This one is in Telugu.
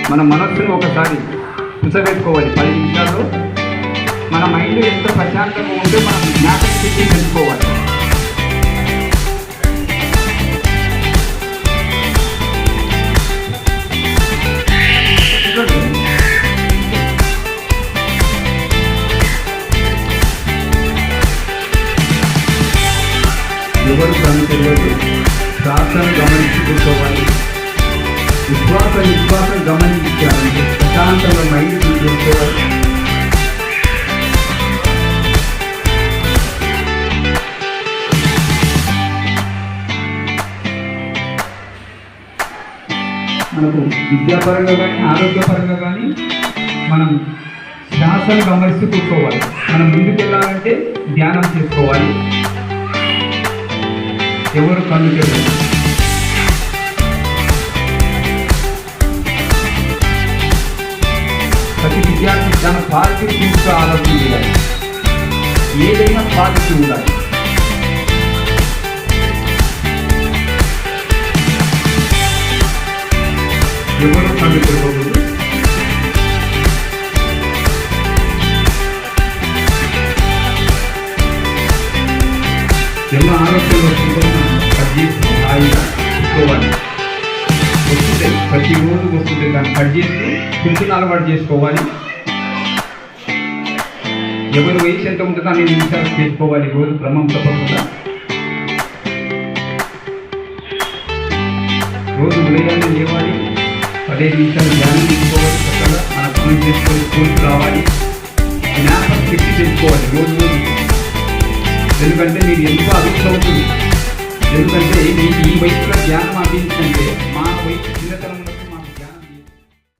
మన మనస్సును ఒకసారి కూర్చోబెట్టుకోవాలి. 10 నిమిషాల్లో మన మైండ్ ఎంత ప్రశాంతంగా ఉంటే మనం జ్ఞాపకశక్తి పెంచుకోవాలి. ఎవరు కన్ను తెలియదు, శ్వాసను గమనించి కూర్చోవాలి. విశ్వాసం గమనించాలంటే ప్రశాంతంగా మైండ్ చూసుకోవాలి. మనకు విద్యాపరంగా కానీ ఆరోగ్యపరంగా కానీ మనం శ్వాసను గమనిస్తూ కూర్చోవాలి. మనం ముందుకు వెళ్ళాలంటే ధ్యానం చేసుకోవాలి. ఎవరు కన్ను తెలియదు. ప్రతి విద్యార్థి తన పాజిటివ్ థింగ్స్గా ఆలోచన చేయాలి. ఏదైనా పాజిటివ్ ఉండాలి. ఎవరు కన్ను తెలియకూడదు. ఎన్నో ఆరోగ్యంలో కట్ చేసి హాయిగా తీసుకోవాలి. వస్తుంది ప్రతిరోజు వస్తుంది, దాన్ని కట్ చేసి కొంచెం అలవాటు చేసుకోవాలి. ఎవరు వయసు ఎంత ఉంటుందో అన్ని నిమిషాలు చేసుకోవాలి. రోజు క్రమం తప్పకుండా రోజు ఉదయాన్నే లేవాలి. 15 నిమిషాలు ధ్యానం తీసుకోవాలి. చక్కగా మన పనులు చేసుకొని స్కూల్కి రావాలి. జ్ఞాపకం శక్తి తెచ్చుకోవాలి రోజు రోజు. ఎందుకంటే మీరు ఎంతో అభివృద్ధి అవుతుంది. ఎందుకంటే మీకు ఈ వయసులో ధ్యానం అందించంటే మా వయసు